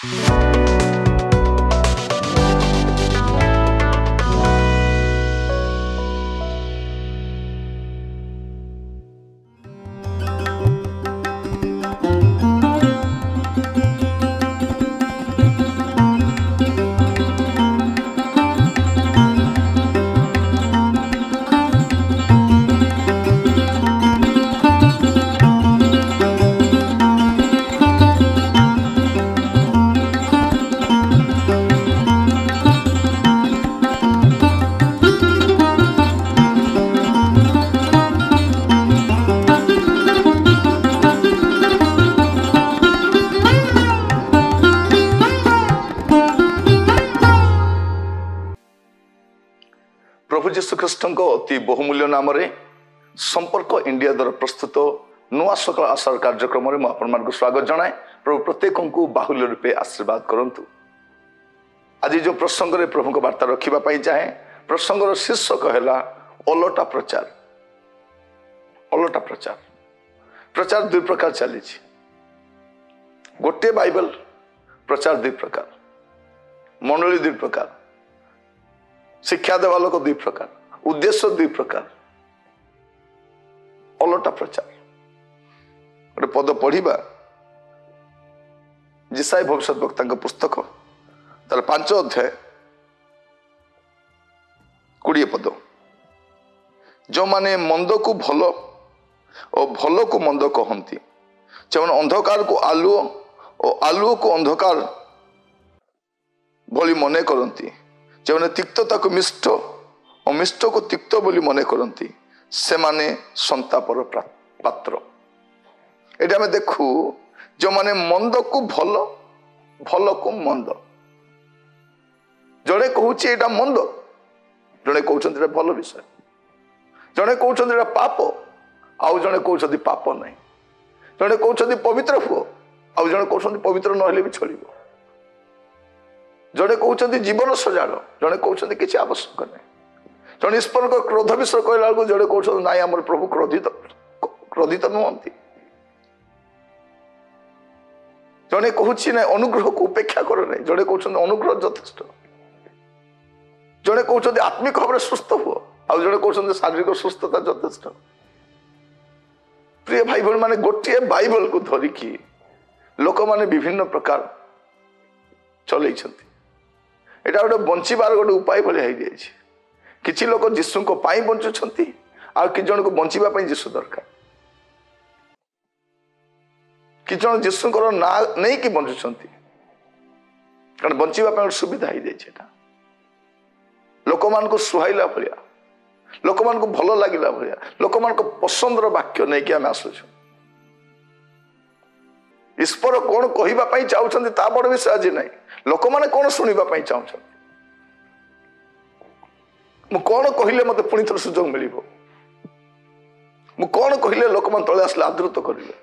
प्रभु जीशु ख्रीष्ट अति बहुमूल्य नाम संपर्क इंडिया द्वारा प्रस्तुत नुआ सकाल आशार कार्यक्रम में आपण स्वागत जनाए। प्रभु प्रत्येक को बाहुल्य रूपे आशीर्वाद करंतु। आज जो प्रसंग में प्रभु को वार्ता रखापी चाहे प्रसंगर शीर्षक है ओलटा प्रचार। ओलटा प्रचार प्रचार दुई प्रकार चली। गोटे बाइबल प्रचार दुई प्रकार, मंडली दुई प्रकार, शिक्षा देवा लोक दुई प्रकार, उद्देश्य दुई प्रकार। ओलटा प्रचार गोटे पद पढ़ा जिसाई भविष्य वक्ता पुस्तक तार 5 अध्याय 20 पद। जो माने मंद को भल और भल को मंद कहती, जो अंधकार को आलुओ और आलुओ को अंधकार भली मने करती, जो तिक्तता को मिष्ट और मिष्ट को तिक्त बोली मने करती, से माने संतापर पात्र। ये आम देखू जो माने मंद को भल, भल को मंद। जड़े कहूँ यहाँ मंद, जड़े कहते भल विषय, जड़े कहते पाप, आउ जड़े कहते पाप नहीं, जड़े कहते पवित्र हुओ, आउ जड़े कहते पवित्र नहले भी चलिबो, जड़े कहते जीवन सजाड़, जड़े कहते किसी आवश्यक नहीं, जड़े ईश्वर को क्रोध विषय कहला बेलू जड़े कहते ना आम प्रभु क्रोधित नुहति, जड़े कहूँ ना अनुग्रह को उपेक्षा कर नहीं, जड़े कहते अनुग्रह यथेष्ट, जड़े कहते आत्मिक भाव में सुस्थ हुओ, आउ जड़े कहते शारीरिक सुस्थता यथेष्ट। प्रिय भाई भाई माने गोटे बाइबल को धरिकी लोक माने विभिन्न प्रकार चल। यहाँ गोटे बंचार गोटे उपाय भाई किसी लोग जीशु को बंचुंट आ कि जन को बचापी जीशु दरकार, कि जन जीशु ना नहीं कि बंचुंट कारण बचापी सुविधा हो जाए। लोक मान को सुहाइला भाया, लोक मान को भल लगिला भाया, लोक मान को पसंदर वाक्य नहीं कि आम आसुचु। ईश्वर कौन कहवाई चाहते ता बड़ विषय आज नहीं, लोक मैंने कौन शुणा चाहते, मु कौन कहले मत पुणी थर सुजोग मिल, मु कौन कहले लोक मैंने तले आसले आदृत करेंगे,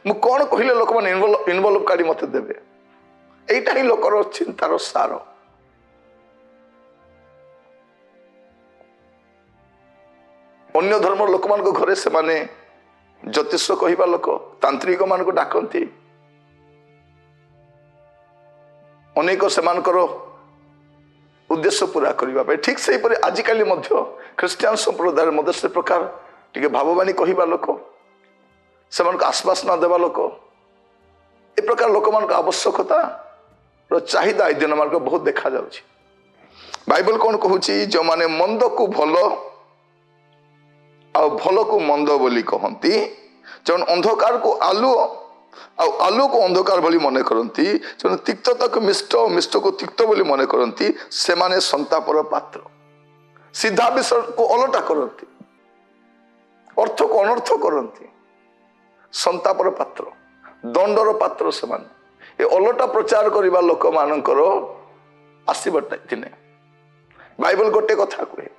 मु कौन कहले लोक मैंने इनवल्व काढ़ी मत देवे। यहीटा ही लोकर चिंतार सार। अन्य धर्म लोक मान घरे से माने ज्योतिष कहवा लोक तांत्रिक मान को डाकती, अनेक सेमानकर उद्देश्य पूरा करने। ठीक से आजिकल ख्रीस्टियान संप्रदाय मध्य से प्रकार टे भाववाणी कहवा लोक, से आश्वासन देवा लोक, ए प्रकार लोक मान आवश्यकता चाहिदा ए दिन मान बहुत देखा जाउछि। बाइबल कौन कहूँ जो माने मंद को भल आ भल को मंद बोली कहती, जो अंधकार को आलु आलु को अंधकार बोली मने करती, जो तिक्तता को मिष्ट और मिष्ट को तिक्त बोली मने करती, से माने संतापर पात्र। सीधा विषय को ओलटा करती, अर्थ को अनर्थ करती, संतापर पात्र, दंडर पात्र से माने। ये ओलटा प्रचार करने लोक मानकर आसब दिने बाइबल गोटे कथा कहे,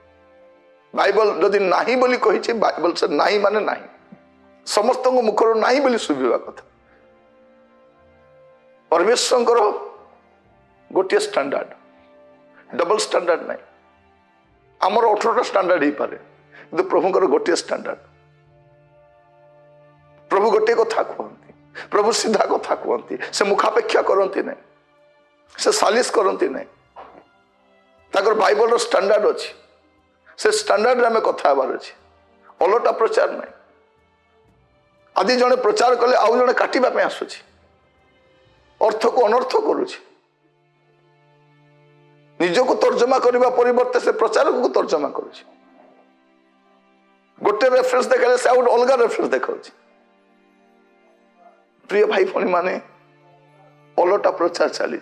बाइबल जदि नाही बोली कही, बाइबल से नाही माने नाही, समस्त मुखर नाही बोली शुभा कथा। परमेश्वर गोटे स्टैंडर्ड, डबल स्टैंडर्ड नहीं। आमर 18टा स्टैंडर्ड हो पारे, किंतु प्रभुंकर गोटे स्टैंडर्ड। प्रभु गोटे कथा कहते, प्रभु सीधा कथा कहते, से मुखापेक्षा करती नहीं। से सालिश करती नहीं बाइबल स्टैंडर्ड अच्छी से स्टैंडर्ड आम कथा हबार अच्छे अलटा प्रचार नहीं आदि जड़े प्रचार कले आउ जड़े काटापी आसूची अर्थ को अनर्थ करुच्ची निजको तर्जमा करने परिवर्ते से प्रचार को तर्जमा करुच्ची गोटे रेफरेंस देखा से आउ अलग रेफरेंस देखा प्रिय भाई भौणी माने अलटा प्रचार चली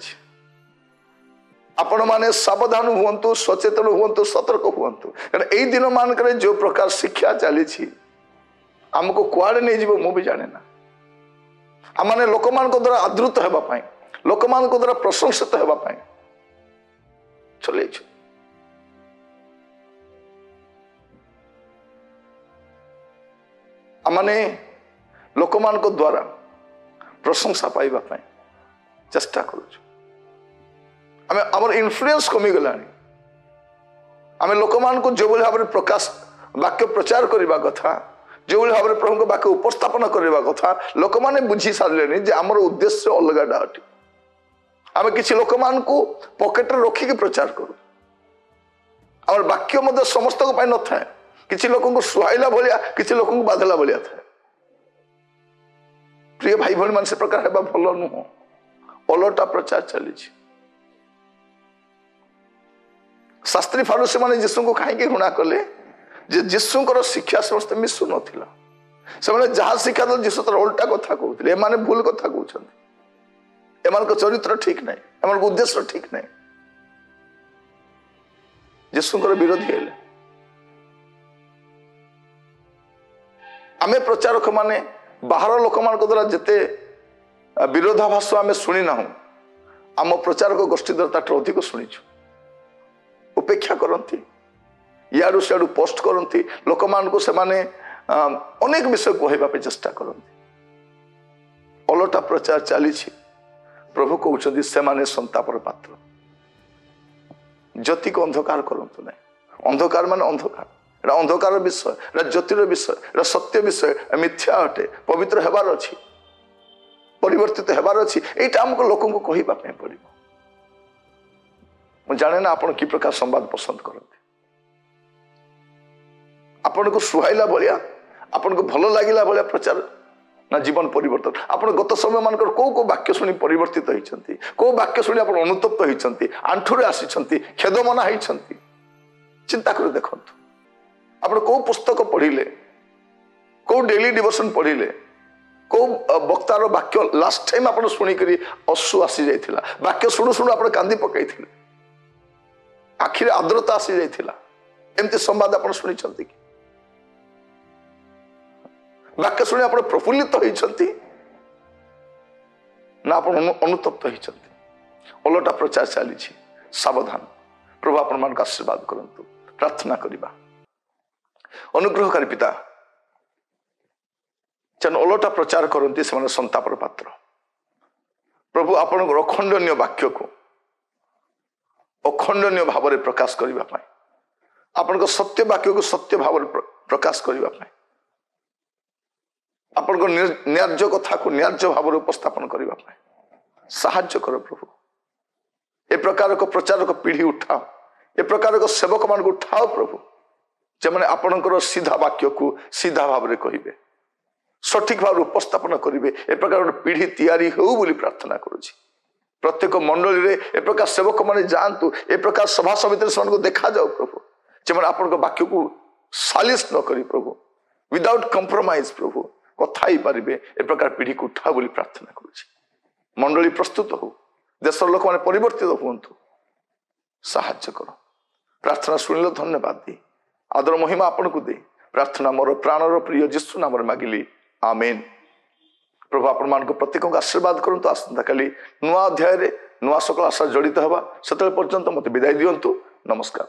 आपण माने सावधान हुंतु सचेतन हुंतु सतर्क हुंतु कारण एई दिन मानक जो प्रकार शिक्षा चली आमको कुआड़े नहीं जीव मु भी जाने ना आम मैंने लोक मान द्वारा आदृत होगा लोक मान द्वारा प्रशंसित होगा चल आमने लोक मान द्वारा प्रशंसा पाइबा चेष्टा करुचु आम इन्फ्लुएंस कमीगला आम लोक मान जो भाव में प्रकाश वाक्य प्रचार करने कथा जो भाव में प्रभु वाक्य उपस्थापन करने कथा लोक मैंने बुझी सारे जे आमर उद्देश्य अलग अटे आम किसी लोक मान पकेट रखिक प्रचार करूँ आम वाक्य मत समस्त न था किसी लोक सुहाइला भाया किसी लोक बाधिला भाया था प्रिय भाई भाई मान से प्रकार है भल नुह अलटा प्रचार चली शास्त्री फारूसी मैंने जीशु को कहीं घृणा कले जीशुकर शिक्षा समस्त मिशु नाला से जहाँ शिक्षा दे जीशु तार उल्टा कथा कहते एमाने भूल कथा कहते एमान चरित्र ठीक नहीं एमान उद्देश्य ठीक नहीं जीशुकर विरोधी हेले आमे प्रचारक माने बाहर लोक मान द्वारा जिते विरोधाभास आम शुणी ना आम प्रचारक गोष्ठी द्वारा अधिक शुणीचु उपेक्षा करती याडू सियाडू पोस्ट करती लोक मान को से माने अनेक विषय कहवाई चेष्टा करती अलटा प्रचार चली प्रभु कहते से माने संतापर पात्र ज्योति को अंधकार करतु ना अंधकार मान अंधकार एटा अंधकार विषय एटा ज्योतिर विषय एटा सत्य विषय मिथ्या अटे पवित्र हेबार अच्छी परिवर्तित हेबार अच्छी एटा हमको लोक कहवाई पड़ो मुझे जाने ना आप कि प्रकार संवाद पसंद करते आपण को सुहाइला भाया आपण को भल लगिला भाया प्रचार ना जीवन परिवर्तन आप गत समय मान कौ वाक्य शुणी परिवर्तित होती कौ वाक्य शुणी आप अनुतप्त होती आंठुरे आसी खेदमना होती चिंता कर देखु आप कौ पुस्तक पढ़िले कौ डेली डिवोशन पढ़िले कौ वक्तार वाक्य लास्ट टाइम आप शुणिक अश्रु आसी जाइला वाक्य शुणु शुणु आप कांदी पकई आखिरे आर्द्रता आसी जाइला एमती संवाद आप शुणी कि वाक्य शुणी आप प्रफुल्लित होती ना आप अनुतप्त होती अलटा प्रचार चली सावधान प्रभु आपण मान आशीर्वाद करंतु प्रार्थना करवा अनुग्रहकारी पिता जेन अलटा प्रचार करती से संतापर पात्र प्रभु आपण अखंडनीय वाक्य को अखंडनीय भाव में प्रकाश करने आपण सत्य वाक्य को सत्य भाव में प्रकाश करने आपण न्याज्य कथा को न्याज्य भाव में उपस्थापन करने साहाय्य कर प्रभु ए प्रकार को प्रचारक पीढ़ी उठाओ ए प्रकार को सेवक मान को उठाओ प्रभु जमाने आपणकर सीधा वाक्य को सीधा भाव में कहे सठिक भाव उपस्थापन करेंगे ए प्रकार पीढ़ी तैयारी हो बोली प्रार्थना करुच्ची प्रत्येक मंडली रे ए प्रकार सेवक माने जानतु ए प्रकार सभा समिति से देखा जाओ प्रभु जमाने आपण वाक्य को सालिश न करी प्रभु विदाउट कंप्रोमाइज प्रभु कथा ही पारे ए प्रकार पीढ़ी को उठा बोली प्रार्थना करुच्ची मंडली प्रस्तुत हो देशर लोक मैंने परिवर्तित हूँ साहाय्य कर प्रार्थना शुणिल धन्यवाद दी आदर महिमा आपण को दे प्रार्थना मोर प्राणर प्रिय जीशु नाम मागिली आमेन प्रभु आपण मान प्रत्येक आशीर्वाद करंतु आसंता काली नुआ अध्याय नुआ सकल आशा जड़ित हवा से पर्यंत मत विदाय दियंतु नमस्कार।